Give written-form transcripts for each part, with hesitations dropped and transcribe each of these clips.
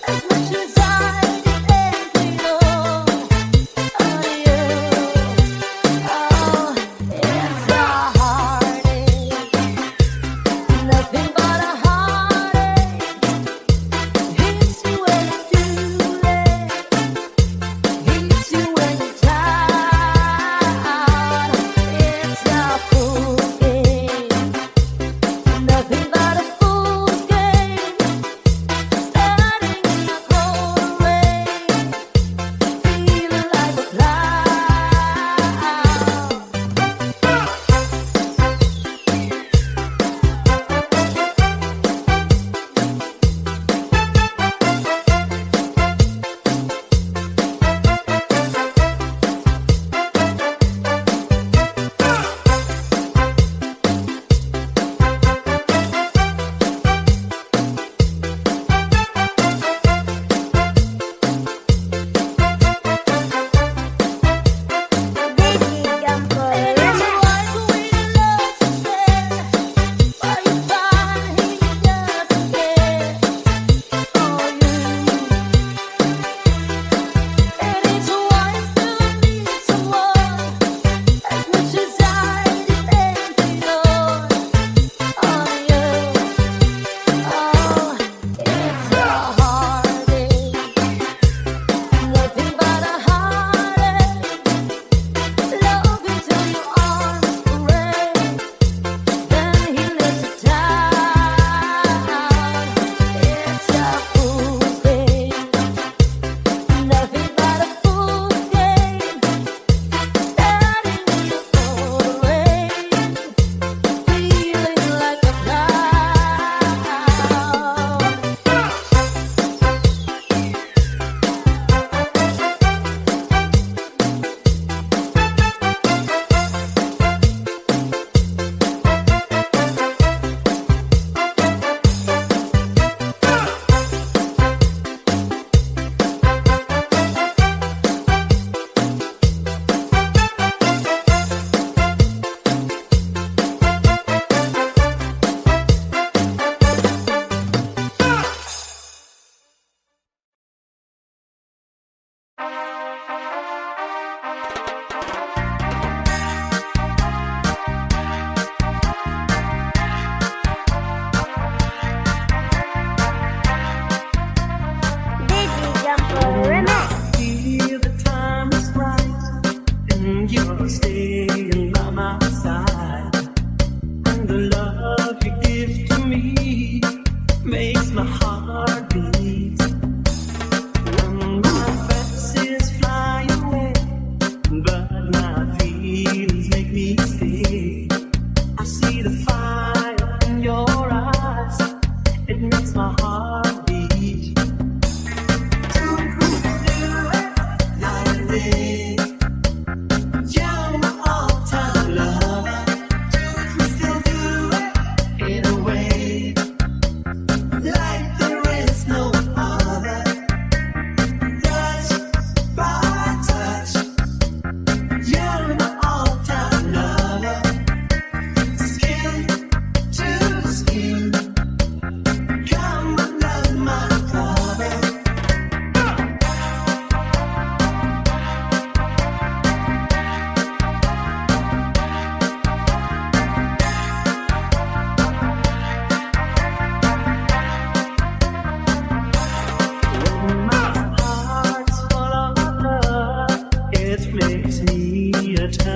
As much as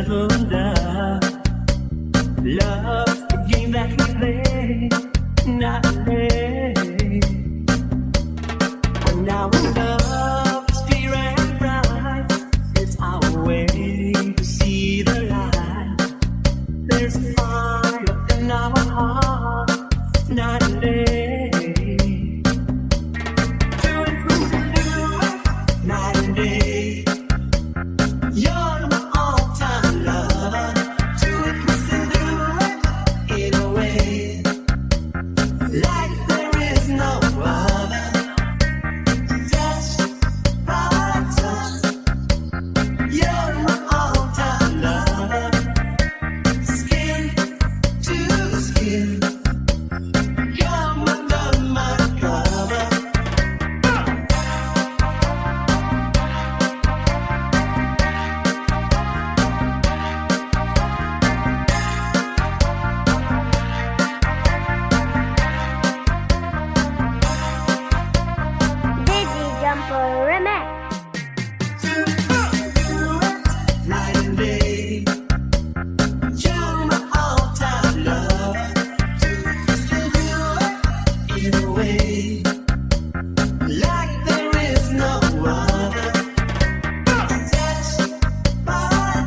little love. Love's the game that we play, not play. But now we love is pure and bright. It's our way to see the light. There's fire in our heart, night and day. Do it, we can do it, night and day. You're my all-time lover. Do it, we can do it in a way like there is no other. Touch by touch, you're my all-time lover. Skin to skin, come under my cover. Dizzy Jumper Remix. Night and day, you're my all-time lover. Still do it in a way like there is no other. Touch by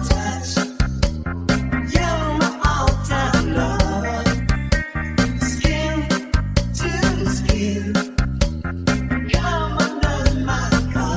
touch, you're my all-time lover. Skin to skin, come under my cover.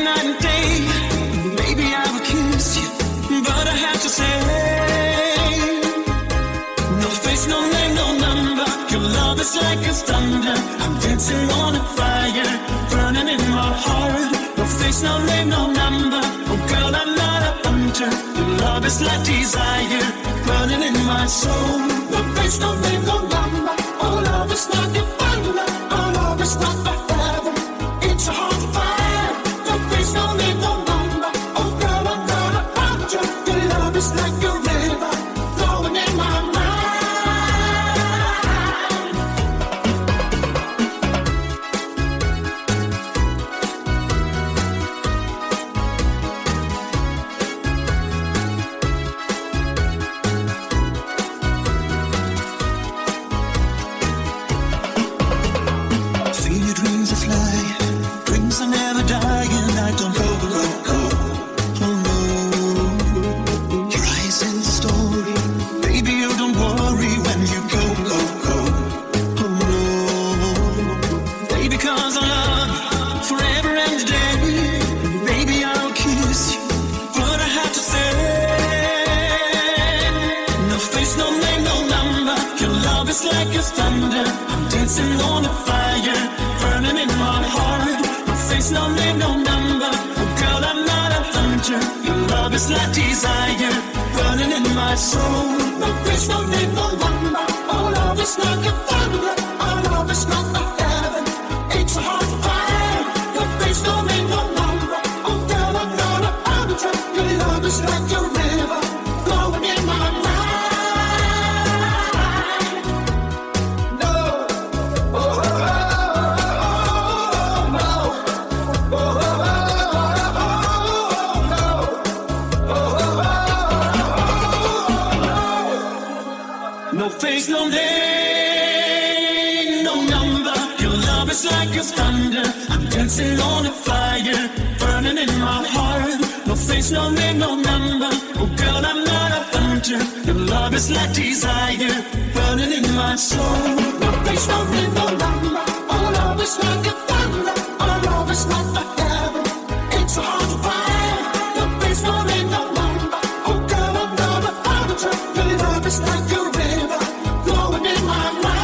night and day. Maybe I will kiss you, but I have to say, no face, no name, no number. Your love is like a thunder. I'm dancing on a fire, burning in my heart. No face, no name, no number. Oh girl, I'm not a hunter. Your love is like desire, burning in my soul. No face, no name, no number. Oh love is like a thunder. Oh love is like a heaven. It's a heart of fire. No face, no name, no number. Oh girl, I'm not a hunter. Your love is like a river, flowing in my mind. It's like desire, burning in my soul. No face, no name, no number. Oh, love is like a thunder. Oh, love is not a heaven. It's a heart of fire. No face, no name, no number. Oh, girl, I'm not a hunter. Your love is like a river, flowing in my mind. No, oh, oh, oh, oh, no, oh, oh, oh. No face, no name, no number. Your love is like a thunder. I'm dancing on a fire, burning in my heart. No face, no name, no number. Oh girl, I'm not a hunter. Your love is like desire, burning in my soul. No face, no name, no number. Oh love is like a thunder. Oh love is like a heaven. It's a heart of fire. No face, no name, no number. Oh girl, I'm not a hunter. Your love is like a river, flowing in my mind.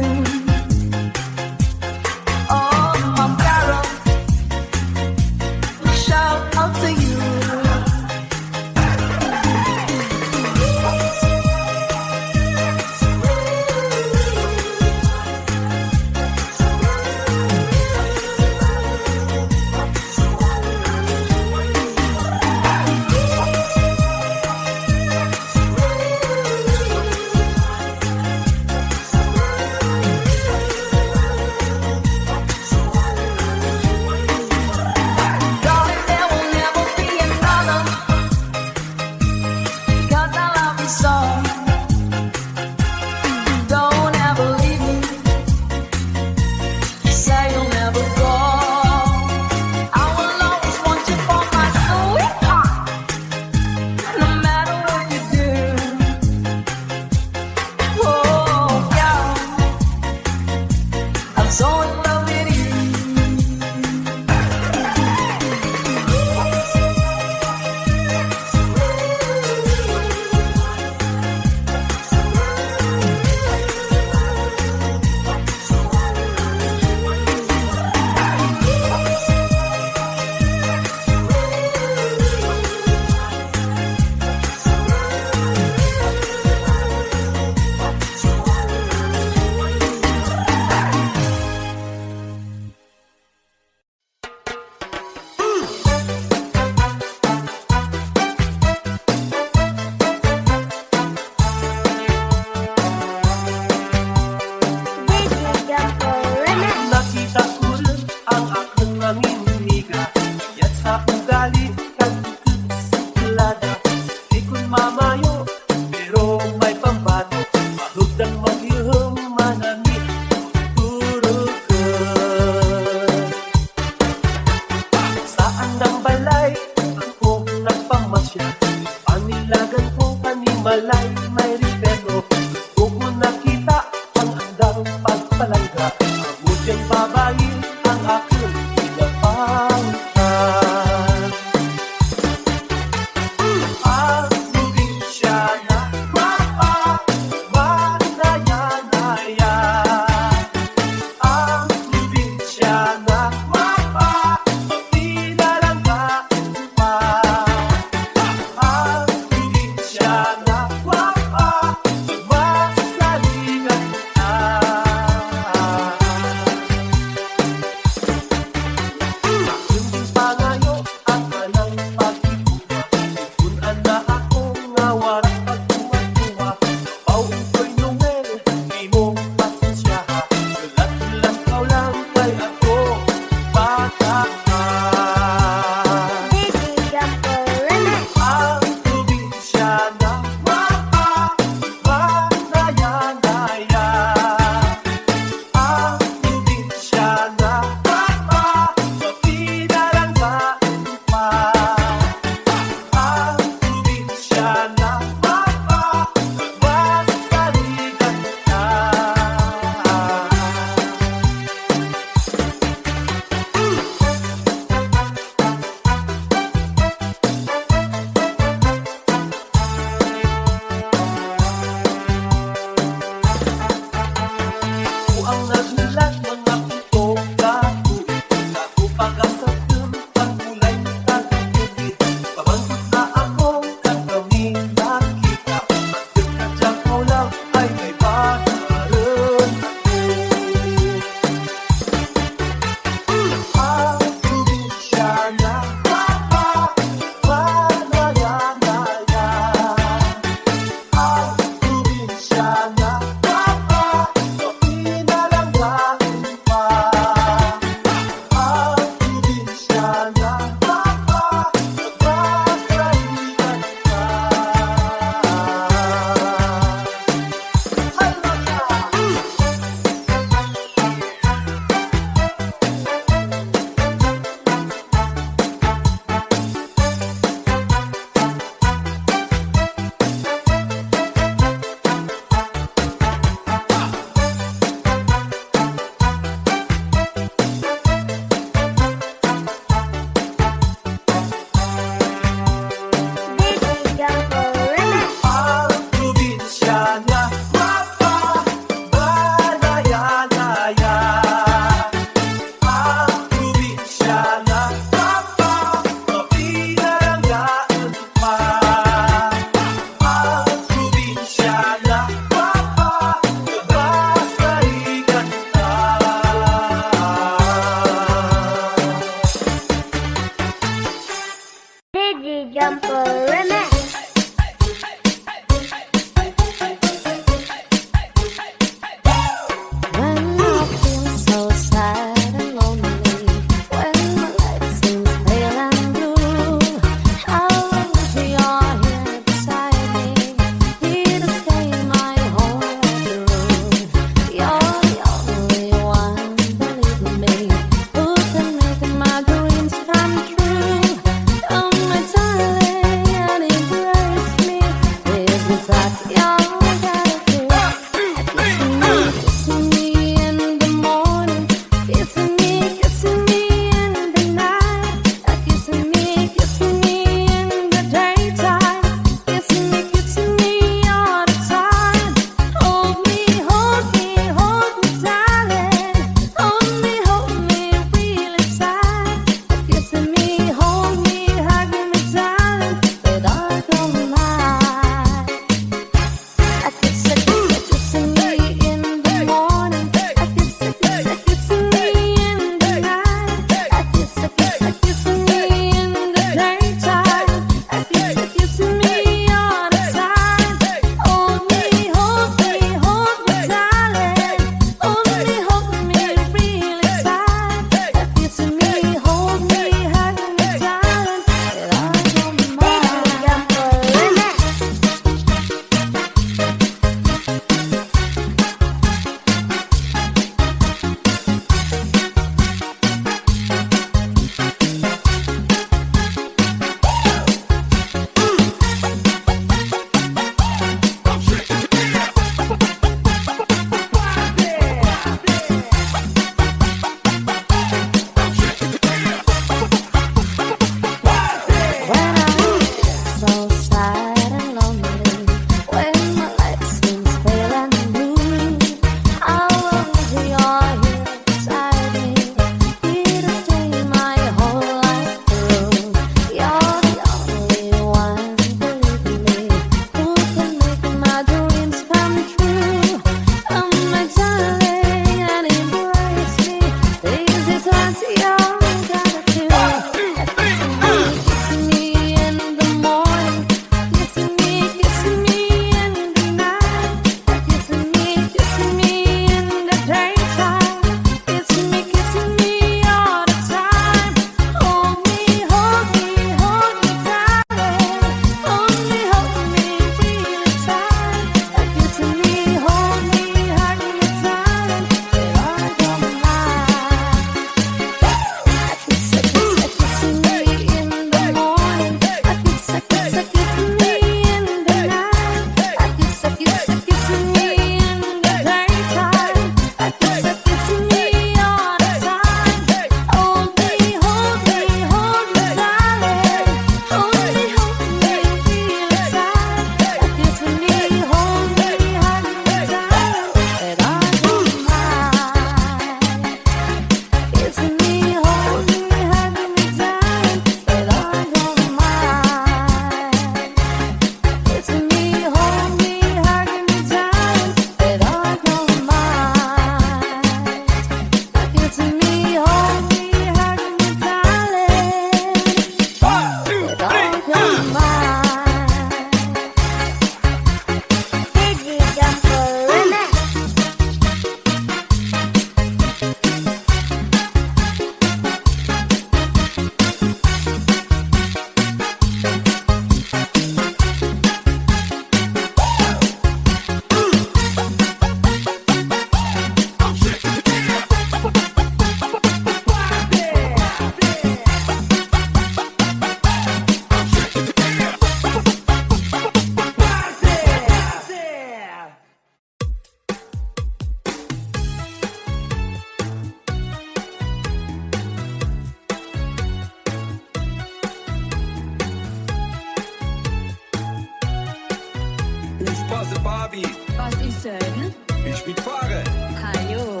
Martin. Ich mitfahre. Hallo.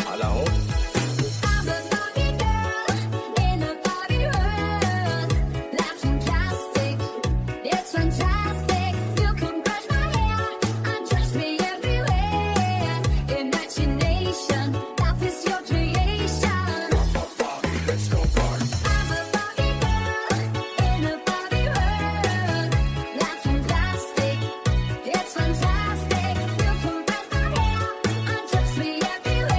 Hallo. I'm a Barbie girl in a Barbie world. Life's fantastic, it's fantastic. You can brush my hair, undress me everywhere. Imagination, life is your creation. Let's go party. I'm a Barbie girl in a Barbie world. Life's fantastic, it's fantastic. You can brush my hair, undress me everywhere.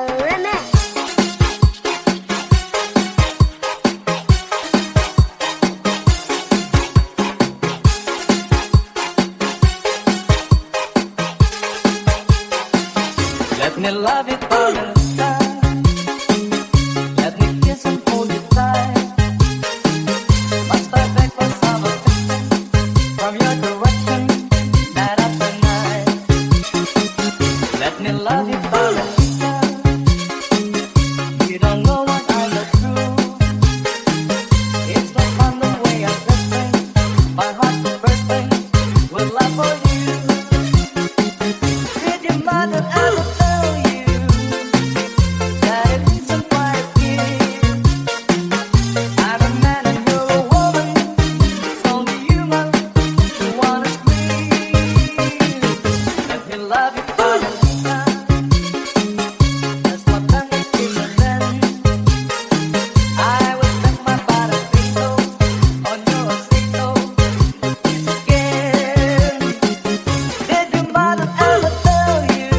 Remix. Let me love you for the time. Let me kiss and hold you tight. Must I beg for some affection from your direction night after night? Let me love you for the time. You don't know what I go through. It's not fun the way I'm dressing. My heart's bursting with love for you. Did your mother ever tell you that it needs some quiet kiss? I'm a man and you're a woman. It's only human who wanna squeeze. Let me love you for the time. That's what I'm gonna then. I will bet my bottom peso on your say-so. Kiss again. Did your mother ever tell you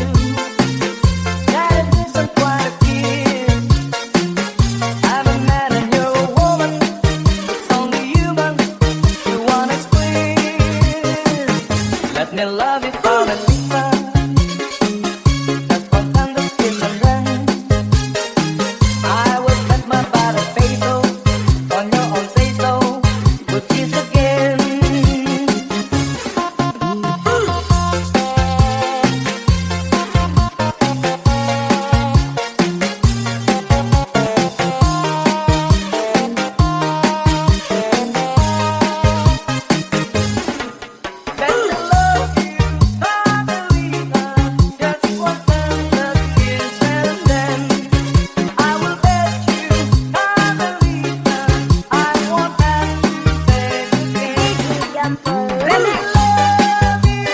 that it needs some quiet kiss? I'm a man and you're a woman. It's only human you wanna squeeze. Let me love you for the time. That's what I'm the feeling then. I will bet my bottom peso on your own say-so. But kiss again. Let me love you, Margarita. Just one tender kiss and then I will bet you, Margarita. I won't have to beg again. Jumper Let me Remix. love you,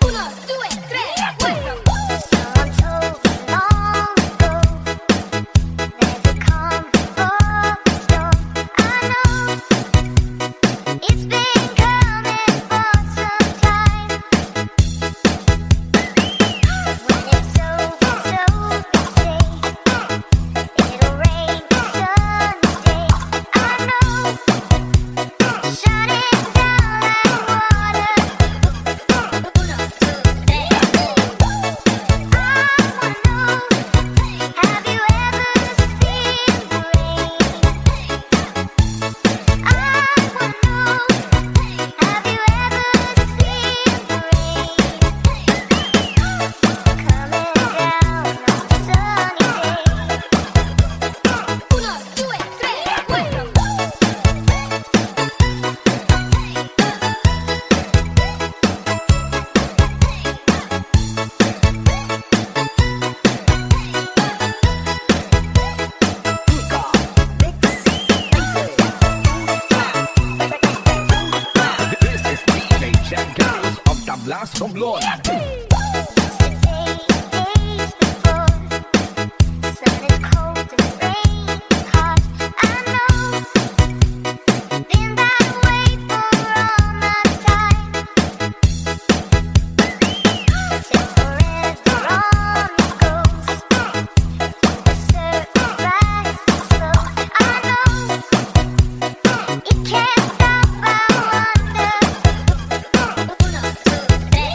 Uno, due, tre, quattro. Someone told me long ago there's a calm before the storm. I know it's been coming for some time. When it's over, so they say it'll rain sunny days. I know shutting down like water. Uno, two, tre. I wanna know, have you ever seen the rain? I wanna know, have you ever seen the rain coming down on a sunny day? Uno, due, tre, quattro. This is DJ Jack Girls of the Blast from Lord. Yesterday, days before, sun is cold and rain is hot. I know, been that way for all my time. Till forever on it goes, the circle rises slow. I know, it can't stop. I wonder. Uno, two, tre.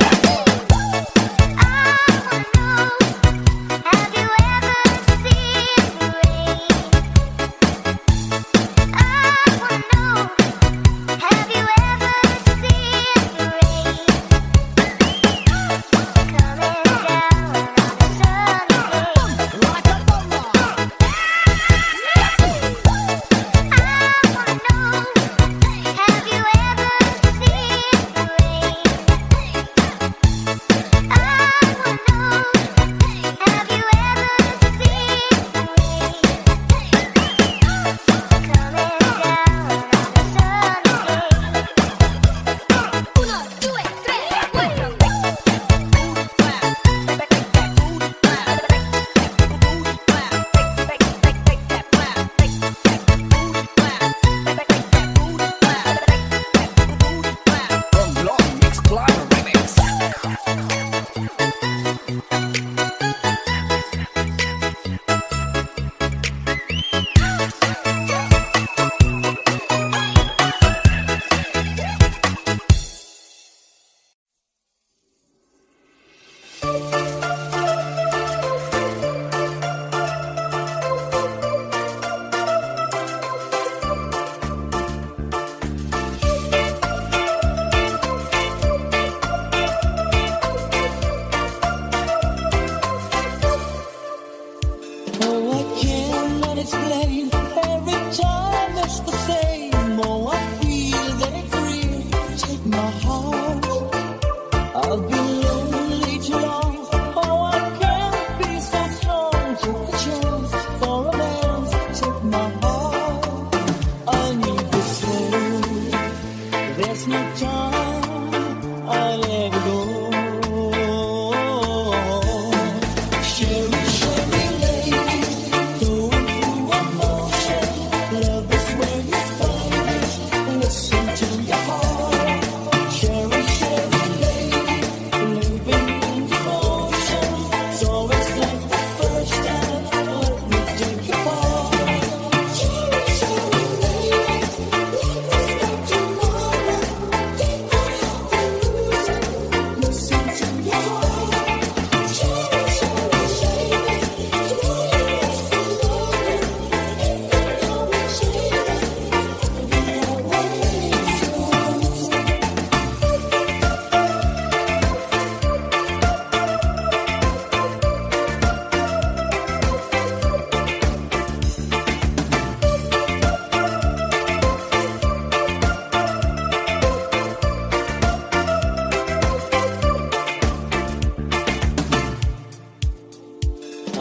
I've been lonely too long. Oh, I can't be so strong. Took a chance for romance. Took my heart. I need to say there's no time. I let it go. Sherry, Sherry lady, going through emotion. Love is where you find it. Listen to your heart. Sherry, Sherry lady, living in devotion. It's always like the first time. Let me take your part. Sherry, Sherry lady, let's start tomorrow. Take my heart and lose it. Listen to your heart. Sherry, Sherry lady, you know you must be lonely. If you don't share it, I'll be always yours.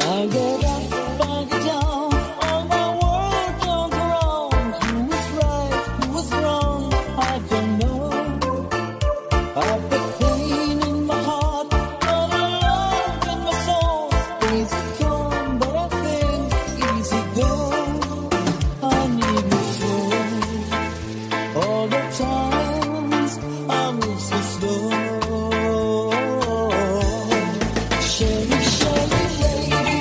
I get up, I get down, all my world turned around. Who was right, who was wrong, I don't know. I've got pain in my heart, but a love in my soul. Easy come, but I think easy go. I need you so. All the times I move so slow. Sherry, Sherry lady,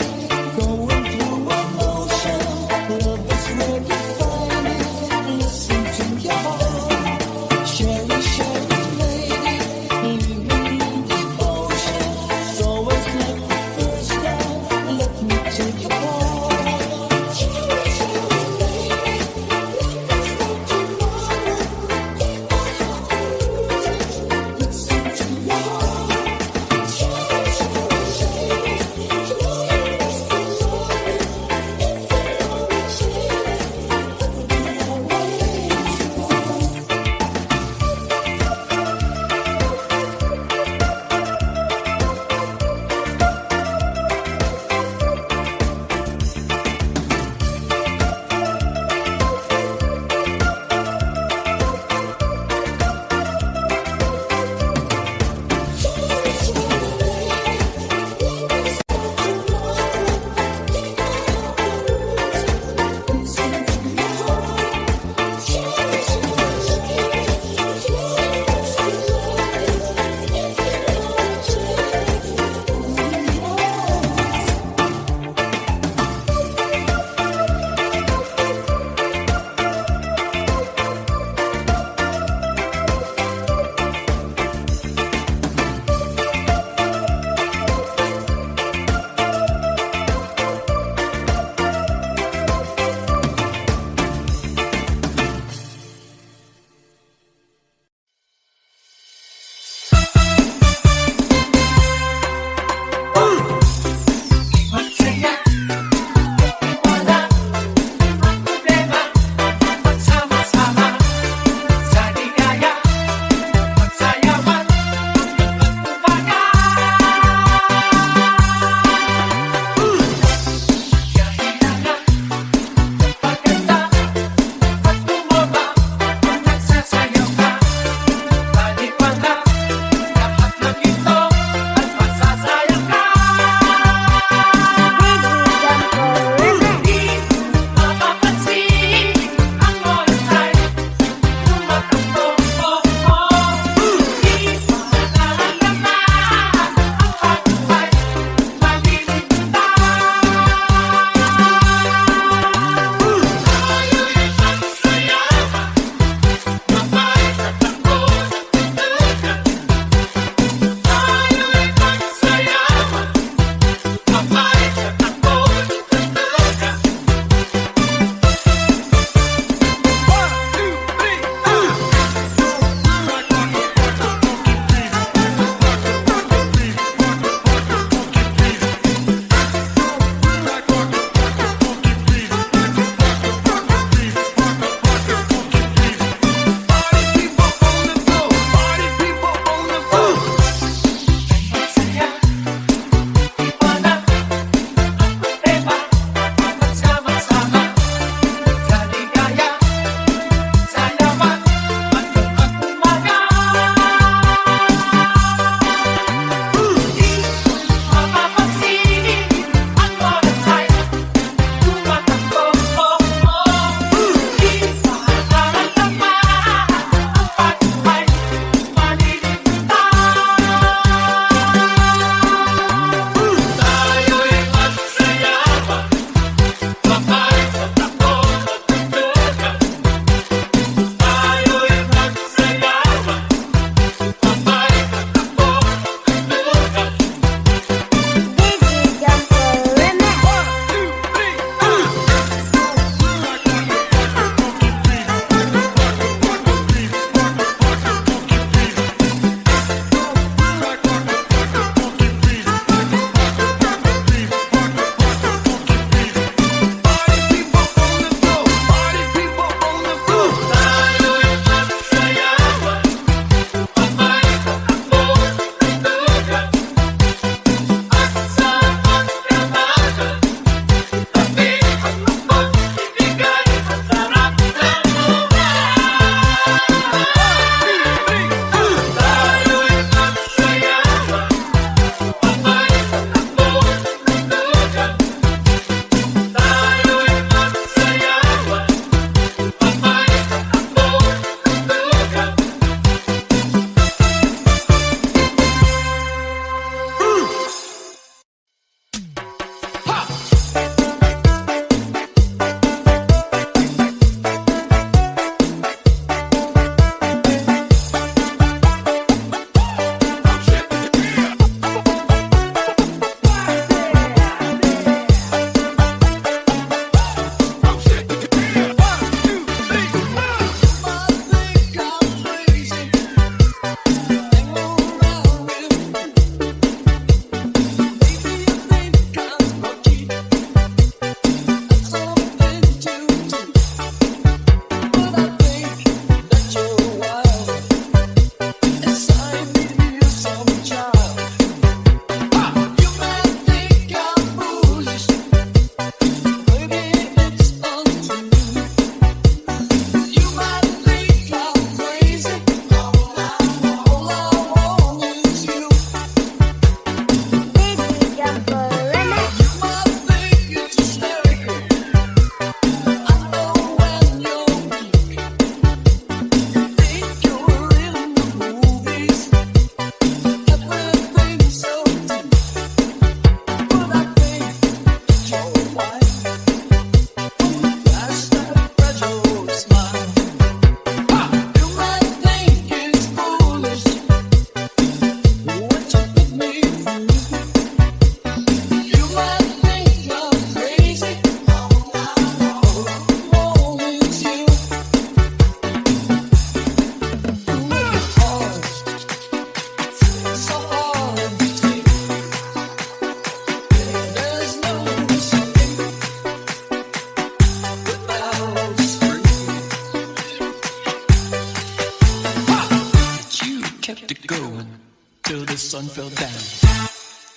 sun fell down,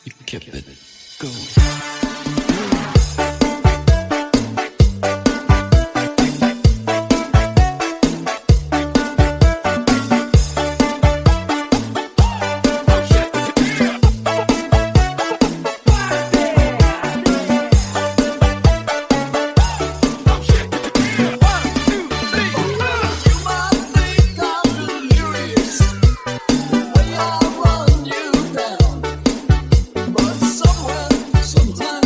you kept it going. Sometimes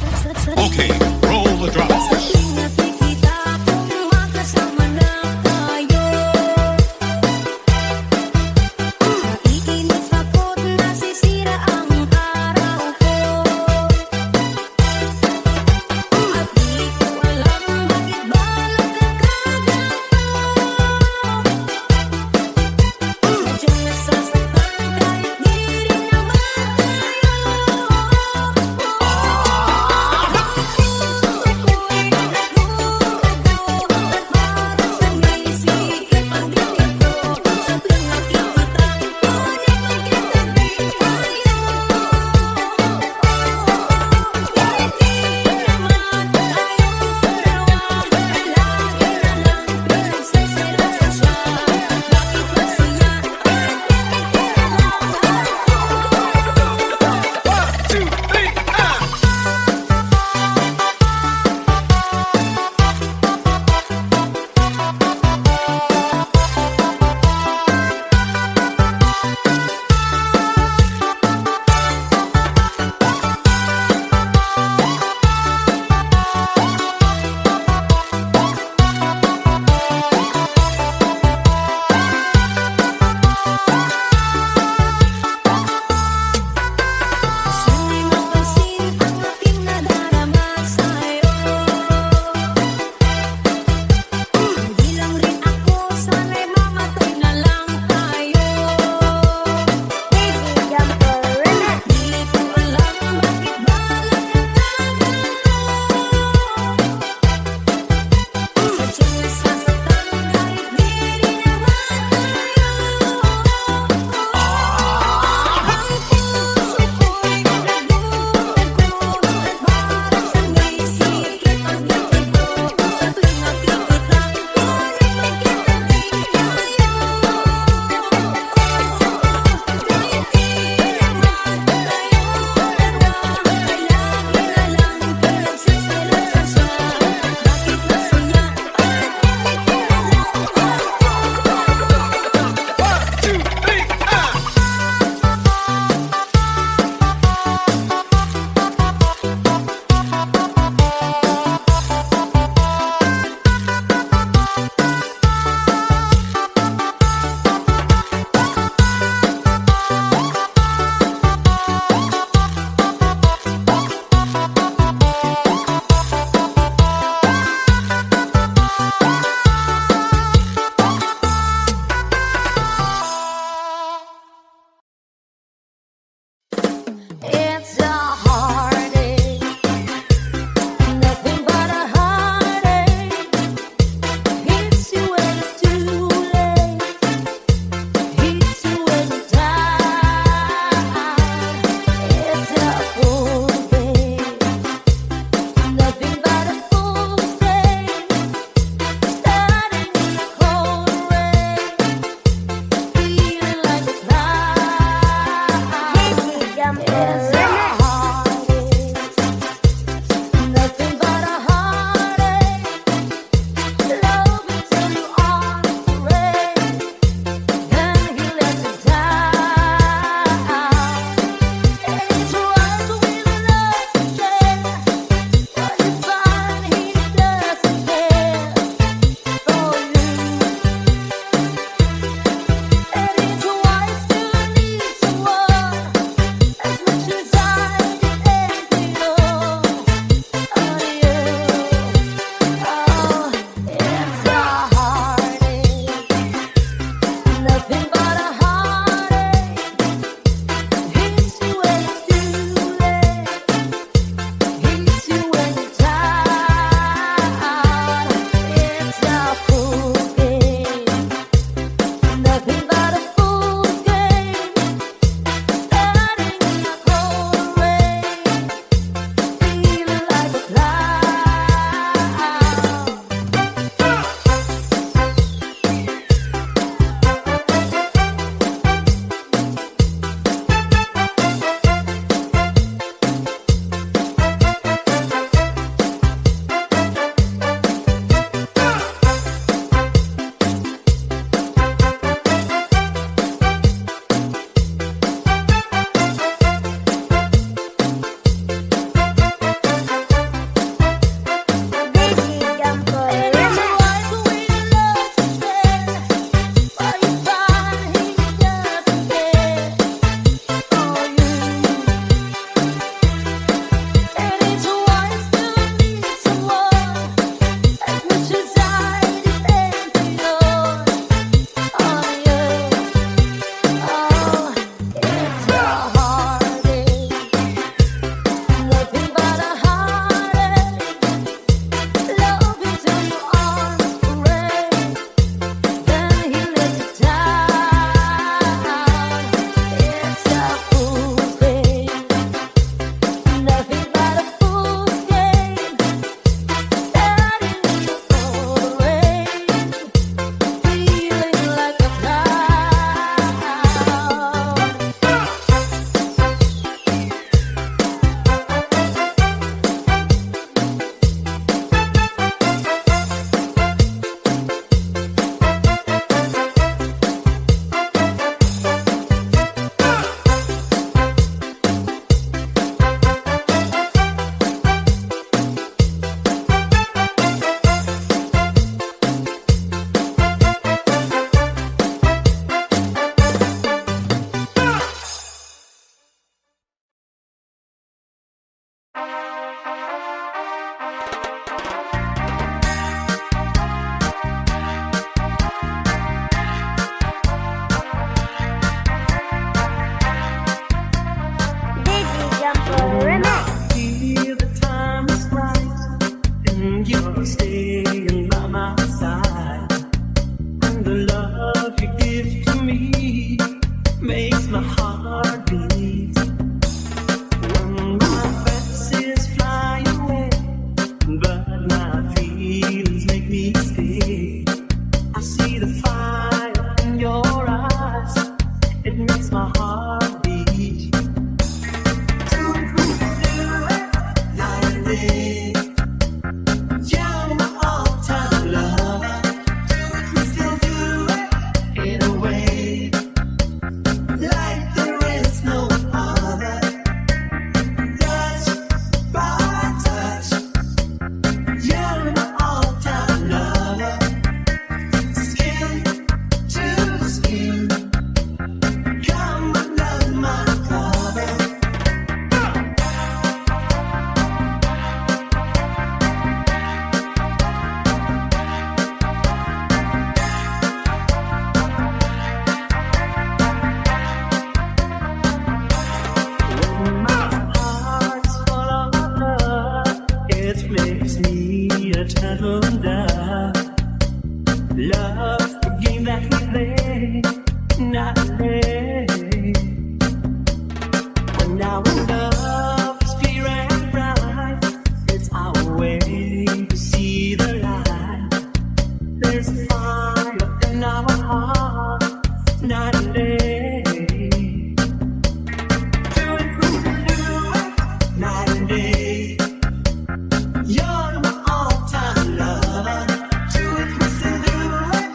Okay, roll the drums. Sa tuwing nakikita kong magkasama na tayo, naiinip ako't nasisira ang araw ko. At di ko alam bakit ba nagkakaganto. Sadyang nasasaktan kahit di rin naman tayo. Ako'y you're staying by my side, and the love you give to me makes my heart beat. When my fancies fly away, but my feelings make me stay. I see the fire in your eyes, it makes my heart beat. Do it, we can do it, night and day. You're my all-time lover. Do it, we still do it, in a way like there is no other. Touch by touch, you're my all-time lover. Skin to skin, come under my cover. When my heart's full of love, it makes me a gentleman. Love's the game that we play, not play. When our love is pure and bright, it's our way to see the light. There's fire in our heart, night and day. Do it, we can do it, night and day. You're my all-time lover. Do it, we still do it,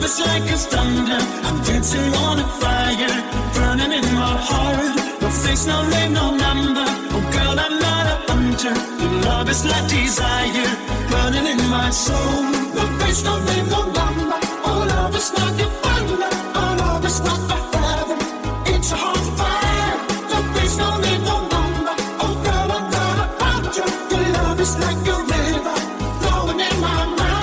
is like a thunder. I'm dancing on a fire, burning in my heart. No face, no name, no number. Oh girl, I'm not a hunter. Your love is like desire, burning in my soul. No face, no name, no number. Oh love is like a thunder. Oh love is not a heaven. It's a hot fire. No face, no name, no number. Oh girl, I'm not a hunter. Your love is like a river, flowing in my mind.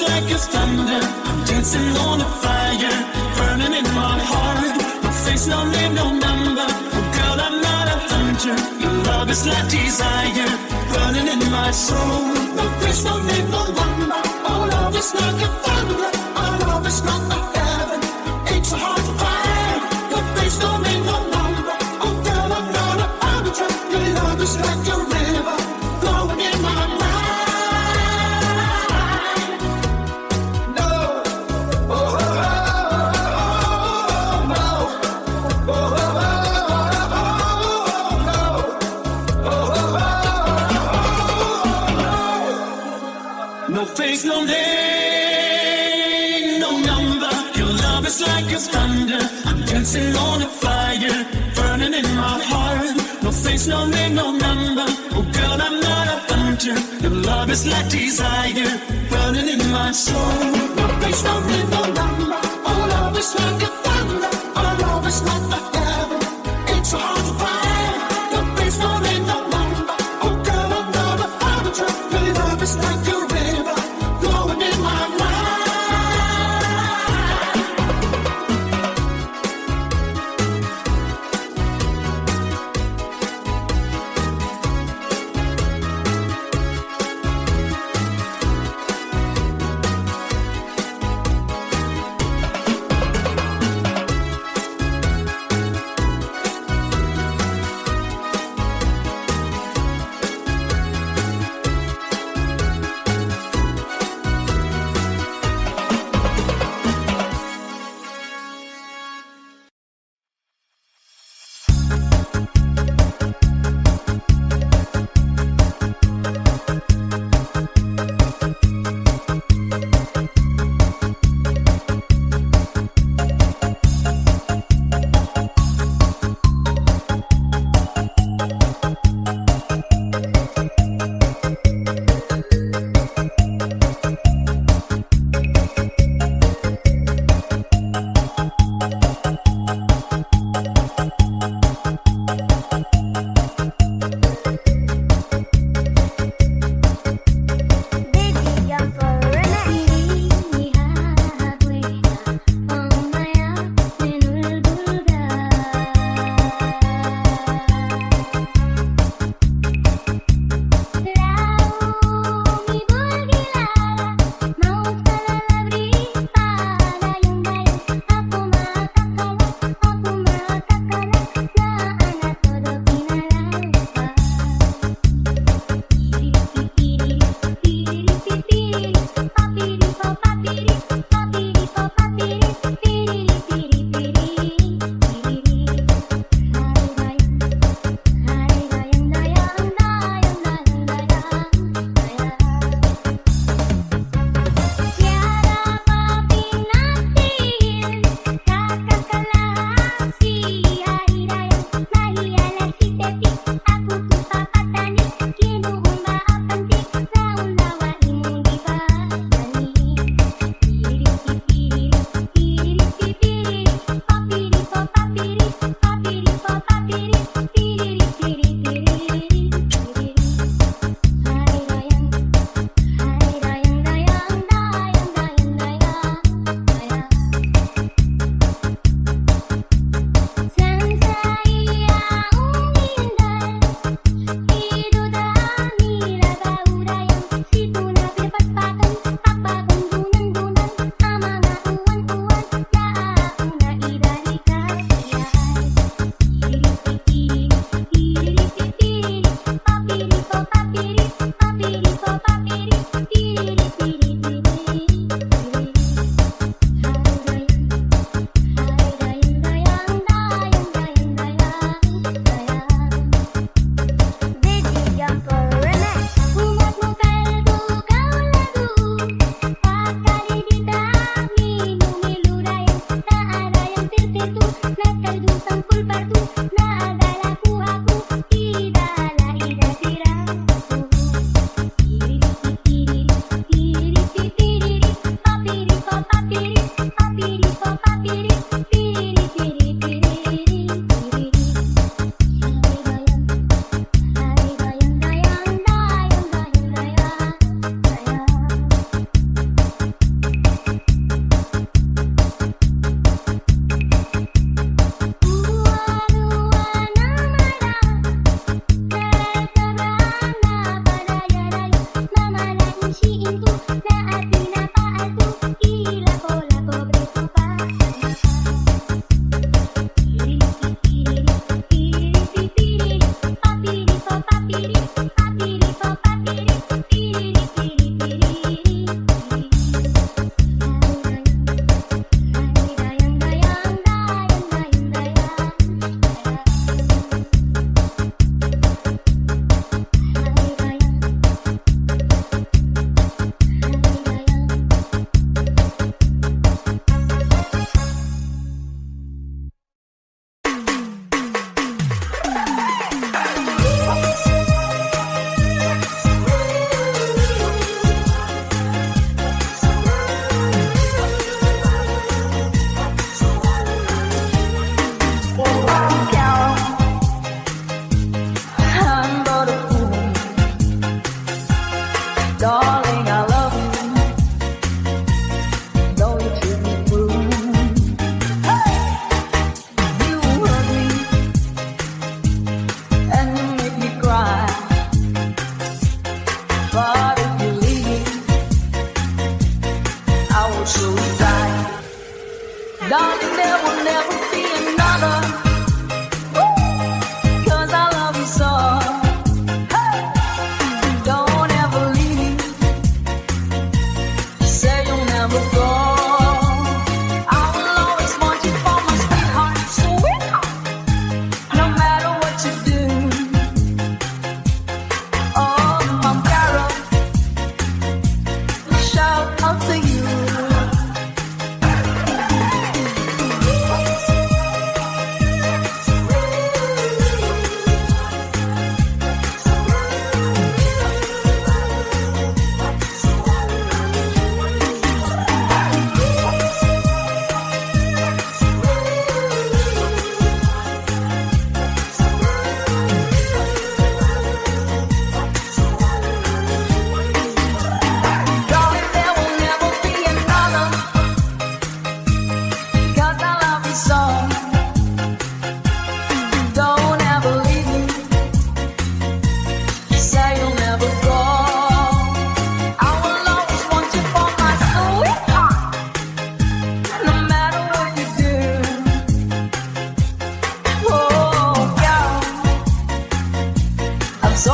Like a thunder, I'm dancing on a fire, burning in my heart. No face, no name, no number. Oh girl, I'm not a hunter. Your love is like desire, burning in my soul. No face, no name, no number. Oh love is like a thunder. Oh love is not a heaven. It's a hard fire. No face, no name, no number. Oh girl, I'm not a hunter. Your love is like a river, flowing in my mind. No face, no name, no number. Your love is like a thunder. I'm dancing on a fire, burning in my heart. No face, no name, no number. Oh girl, I'm not a hunter. Your love is like desire, burning in my soul. No face, no name, no number. Oh love is like a thunder. Oh love is not a heaven. It's a hard fire. No face, no name, no number. Oh girl, I'm not a hunter. Your love is like a river, flowing in my mind.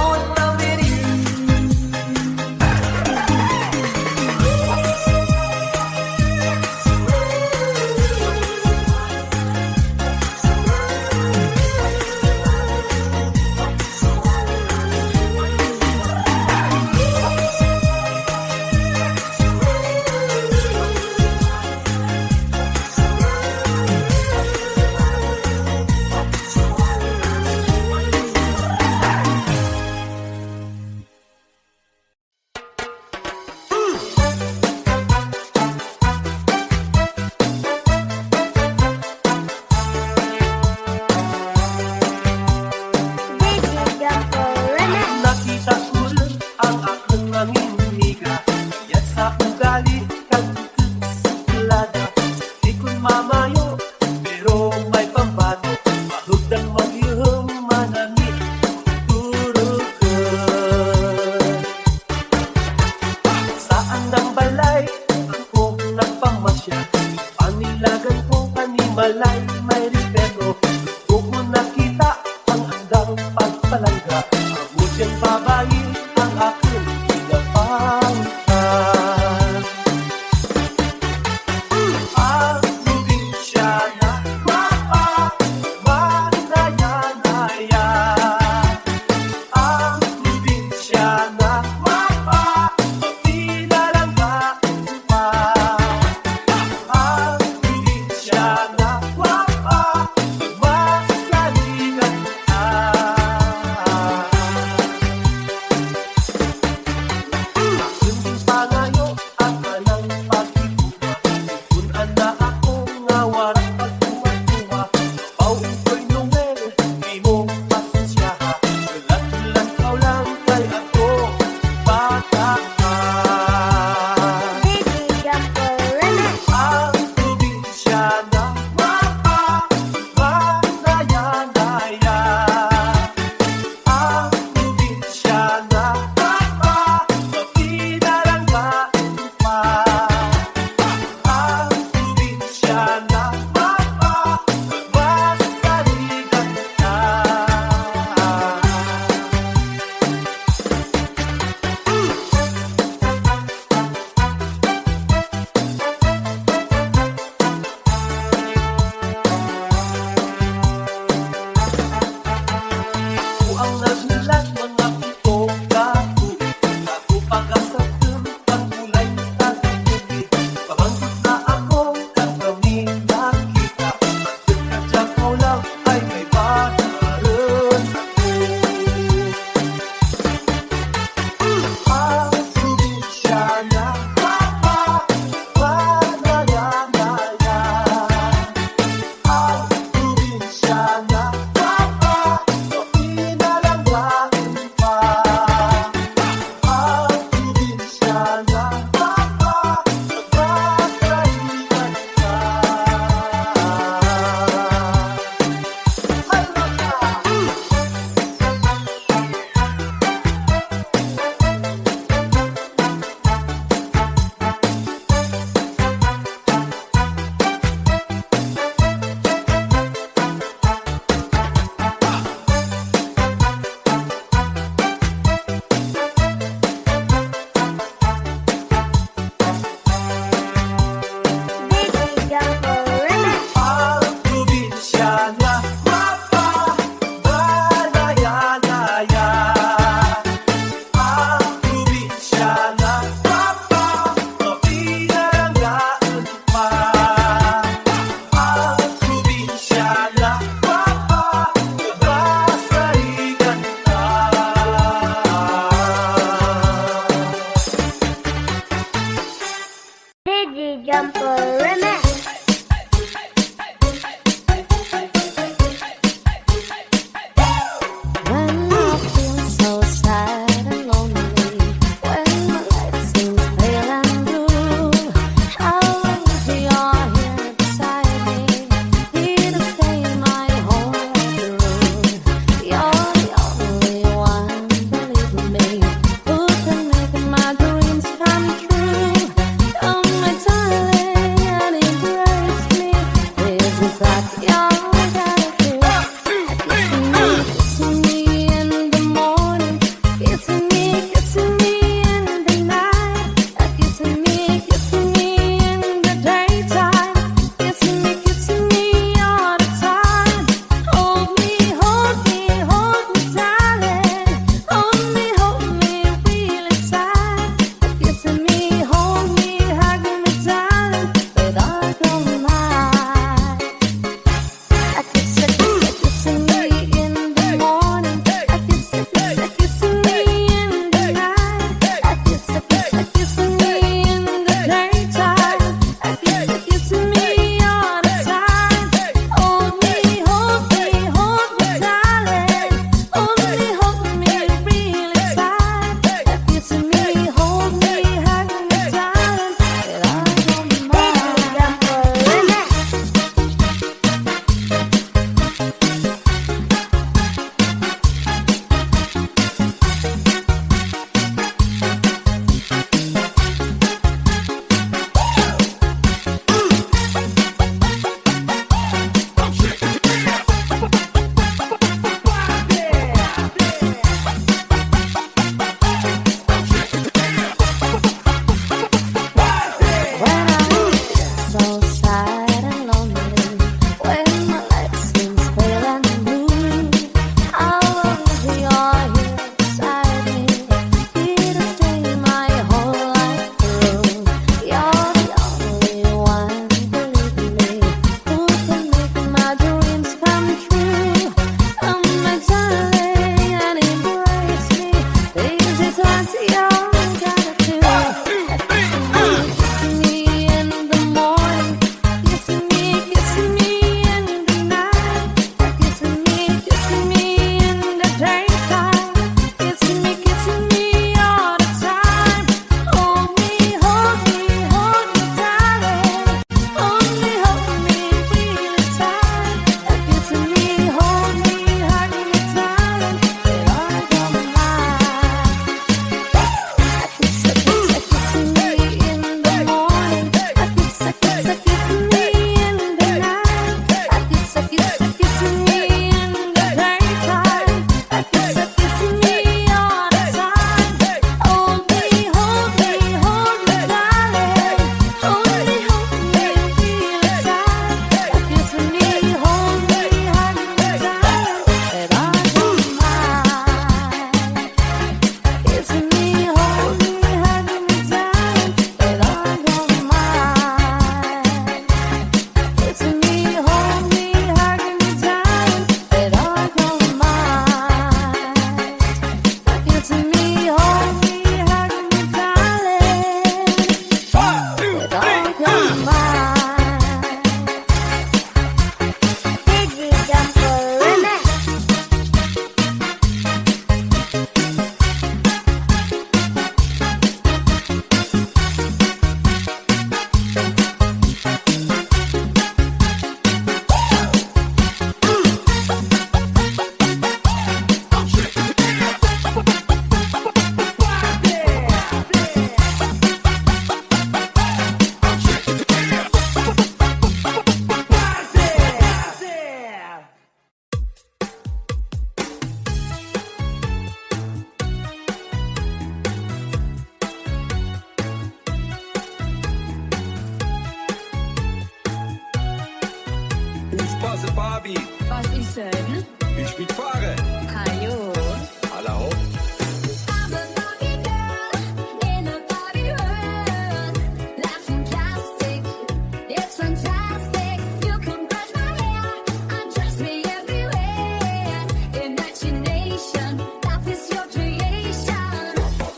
bawat labirin. Digital Foreigner. Nakita ko rin ang akong nangingiga, kaya't sa ugali kagkulada. Di ko'y mamayo, pero may pambato, mahugdang magyuhong manangit, turugan. Saan ng balay, ako nagpamasya, panilagan kong panimalay, may respeto. Huwag mo nakita ang handang pagpalangga, abudyang babae ang aking pinapangitan. Ang probinsyana, mapagmanayanaya. Ang probinsyana, mapapilalangga pa. Ang probinsyana, mapagmasaligan ka. Barbie. Was ist denn? Ich mitfahre. Hallo. Aller hopp. I'm a Barbie girl in a Barbie world. Life's fantastic, it's fantastic. You can brush my hair, undress me everywhere. Imagination, life is your creation.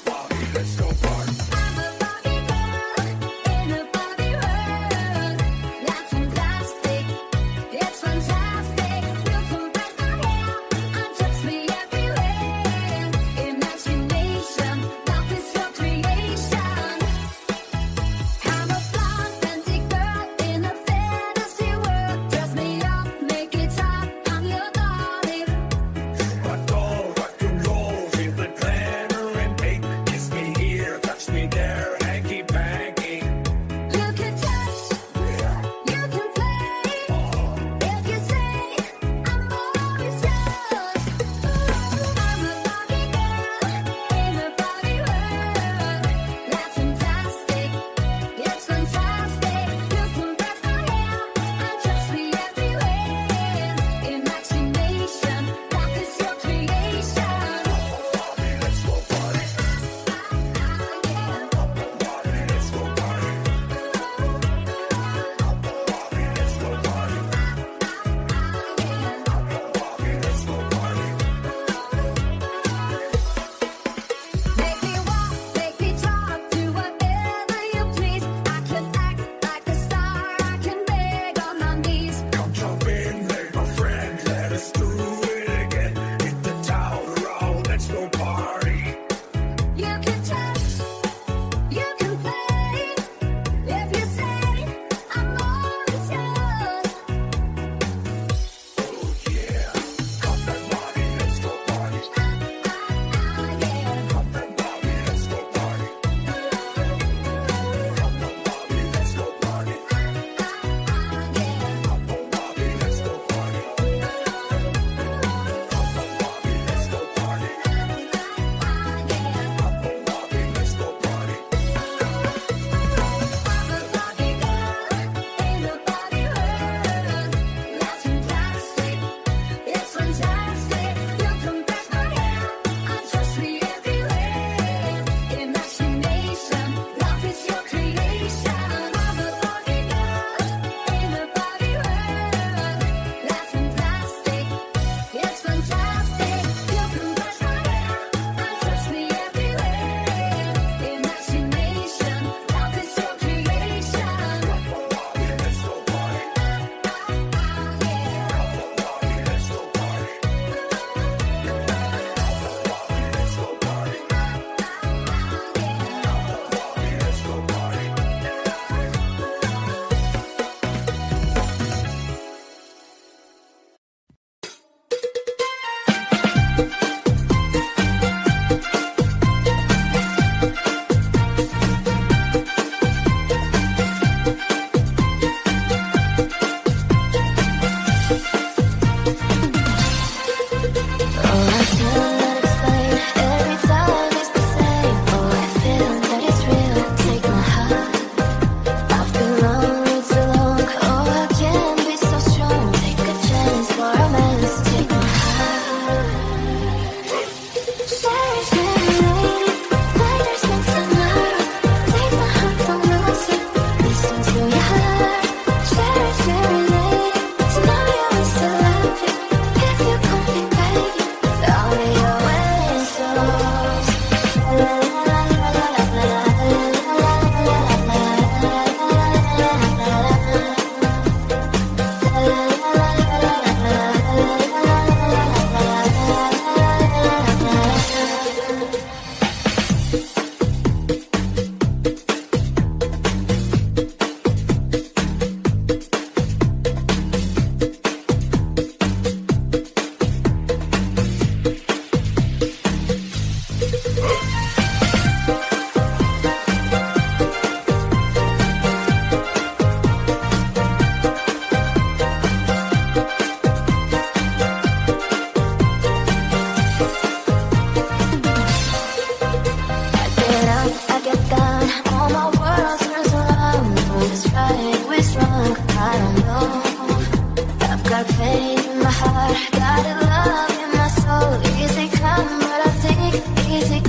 Barbie, let's go party. I'm a Barbie girl in a Barbie world. Life's fantastic, it's fantastic. You can brush my hair, undress me everywhere. Imagination, life is your creation. I'm a blonde, fancy girl in a fantasy world. Dress me up, make it top, I'm your darling. Adore, rock and roll, feel the glamour and pink. Kiss me here, touch me there, hanky panky. You can touch, you can play. If you say I'm always yours. I'm a Barbie girl in a Barbie world. Life's fantastic, it's fantastic. You can brush my hair, undress me everywhere. Imagination, life is your creation. Barbie, let's go party. Barbie, let's go party. Barbie, let's go party. Barbie, let's go party. Make me walk, make me talk, do whatever you please. I can act like a star, I can beg on my knees. Come jump in, let my friend, let us do it again. Hit the town around, let's go party. You can touch, you can play. If you say I'm always yours. Oh yeah, come back Barbie, let's go party. Come back Barbie, let's go party. Come back Barbie, let's go party. Come back Barbie, let's go party. Come back Barbie, let's go party.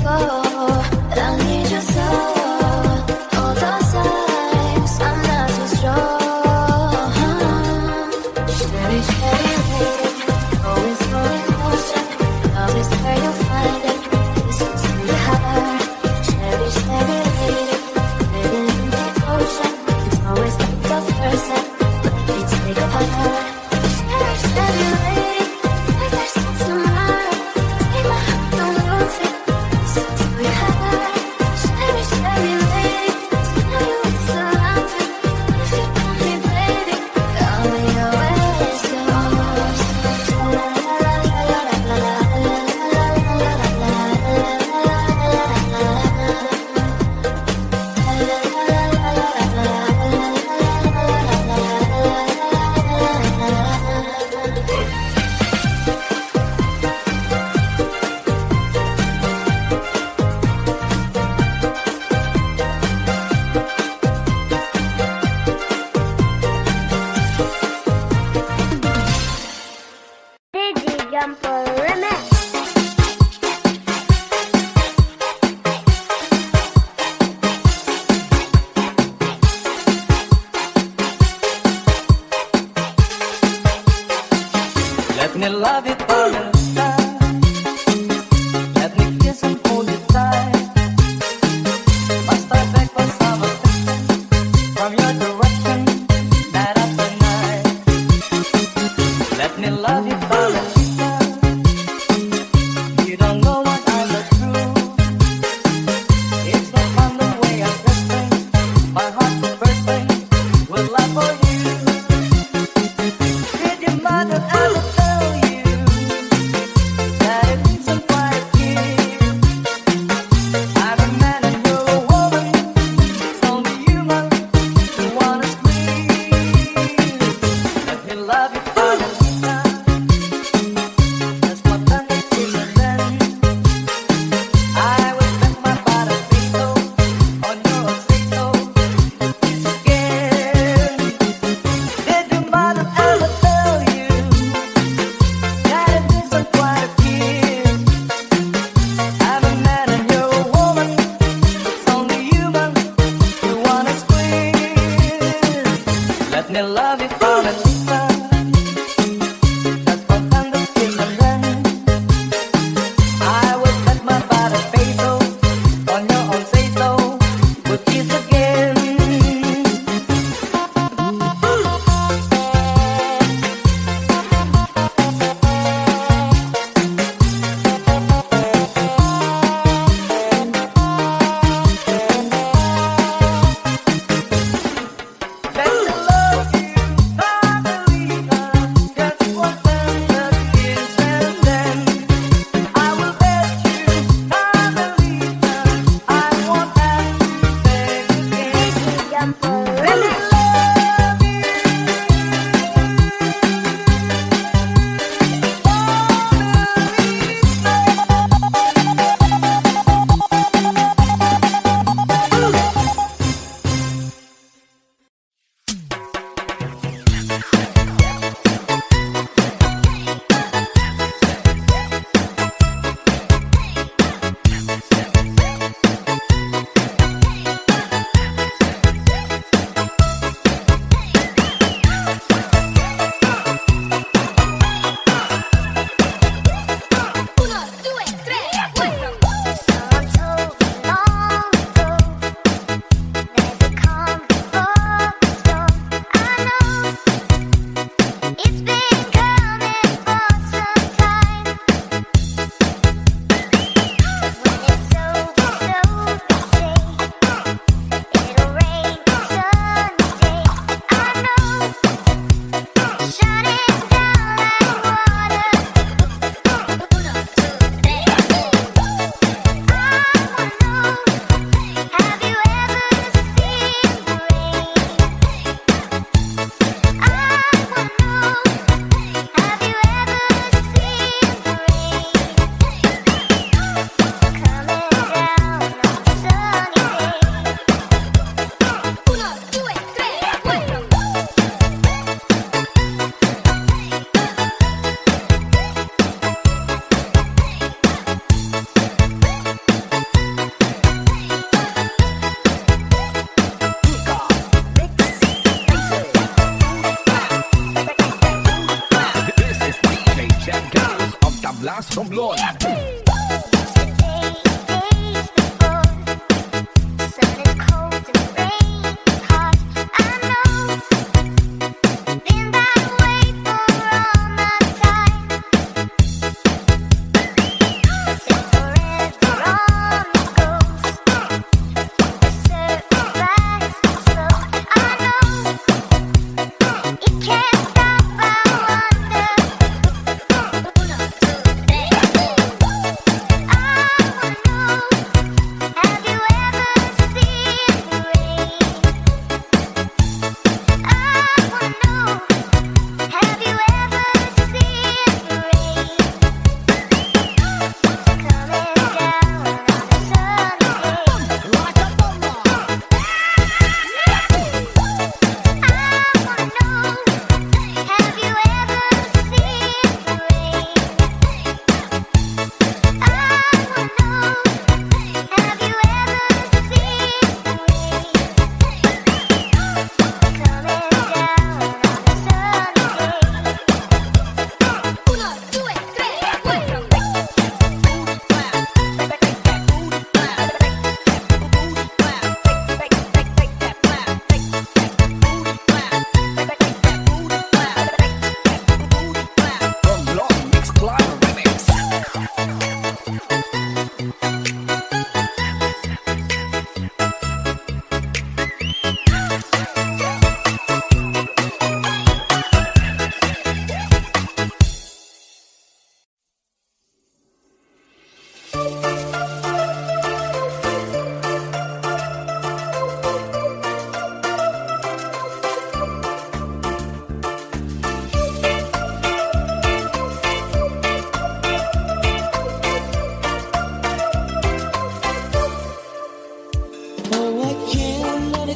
go. I need your soul. All those times I'm not too strong. Steady, steady, waiting. Always going motion. Love is where you find it. Listen to your heart. Steady, steady, waiting. Living in the ocean. It's always like the first step. Let me take a part. Steady, steady, waiting. Like there's something more. Take my heart, don't lose it. Listen to your heart.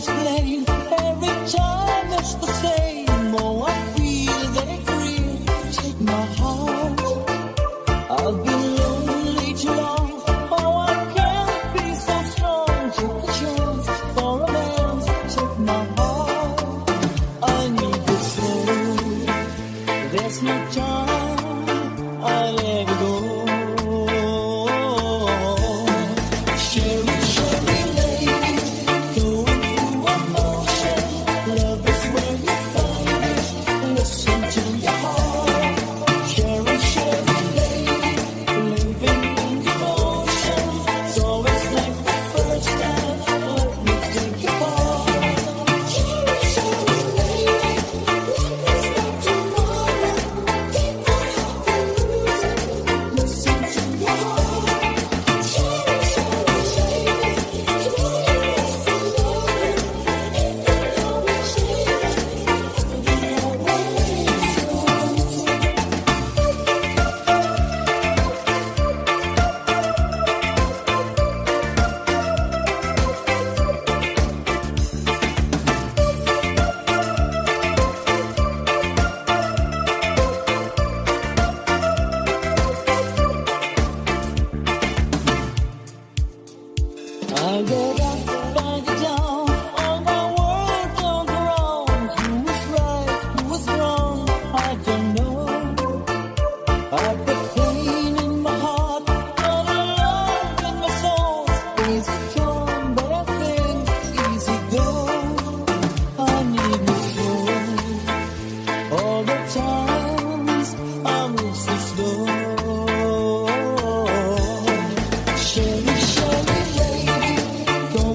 explain. Every time it's the same. Oh, I feel they free. Take my heart. I've been lonely too long. Oh, I can't be so strong. Take the chance for romance. Take my heart. I need to say there's no time. I'll ever go. Sherry, Sherry lady, going through emotion. Love is where you find it. Listen to your heart. Sherry, Sherry lady, living in devotion. So it's like the first time. Let me take you far. Sherry, Sherry lady, let me start tomorrow. Keep our heart losing. Listen to your heart. Sherry, Sherry lady, you know you must be lonely. If you don't change, I'll be I get up, I get down, all my world turned around. Who was right, who was wrong, I don't know. I've got pain in my heart, got a love in my soul. Easy come, but I think easy go. I need my soul. All the times I move so slow. Sherry, Sherry lady, going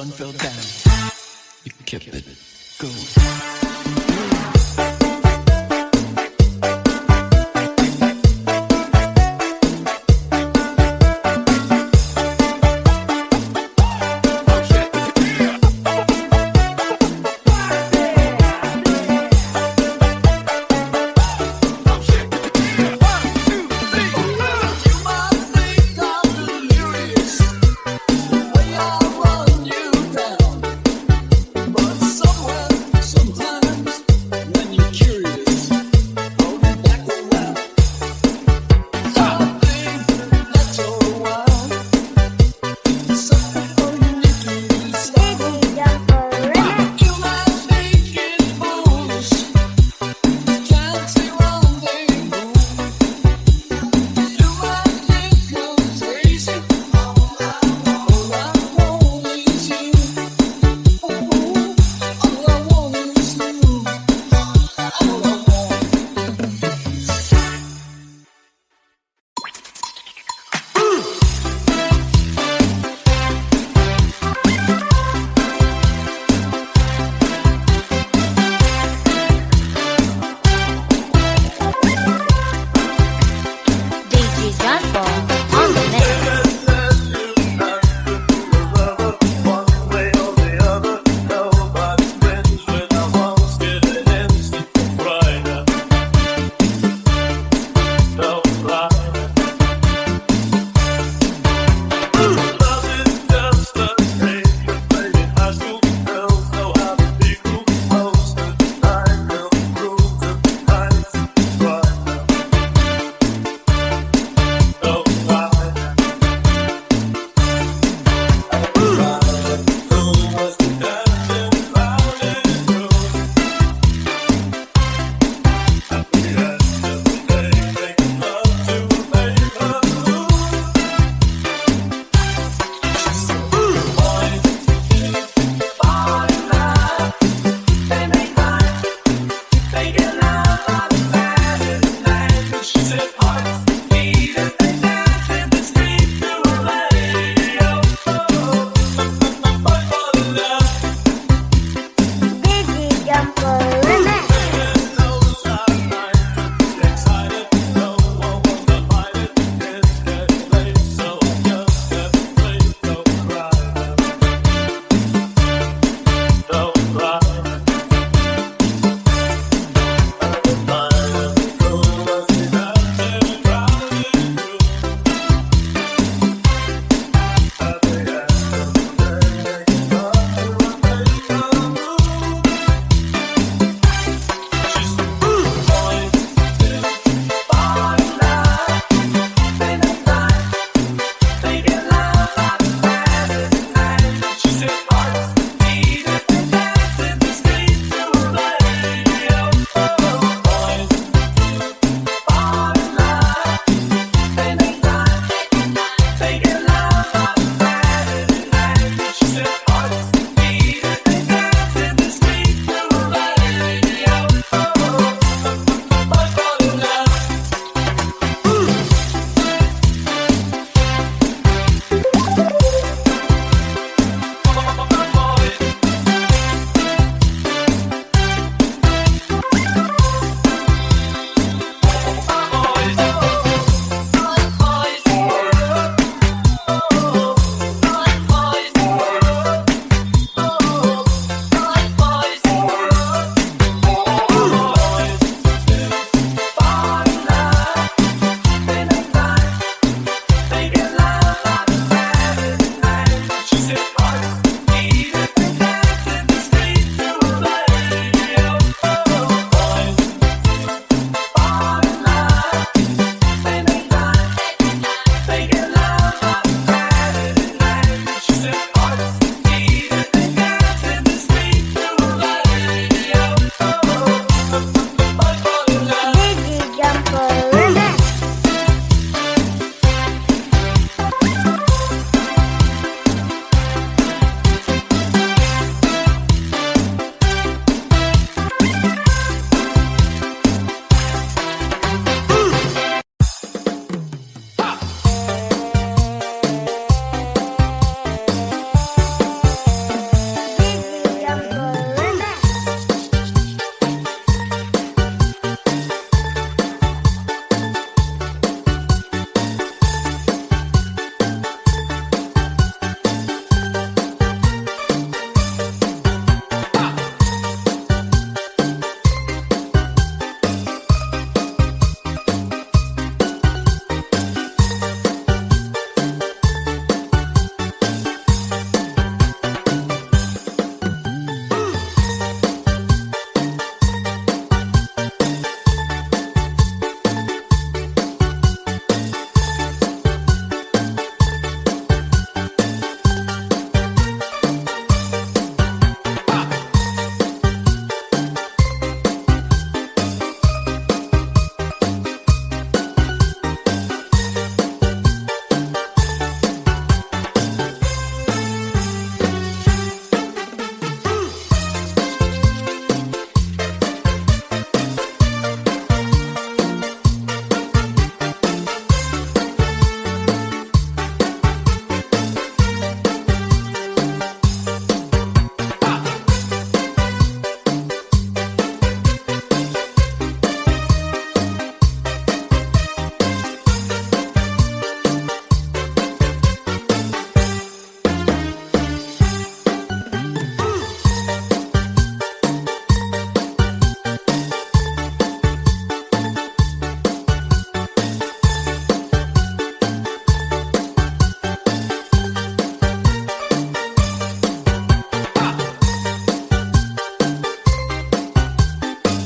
sun fell down, you kept it going.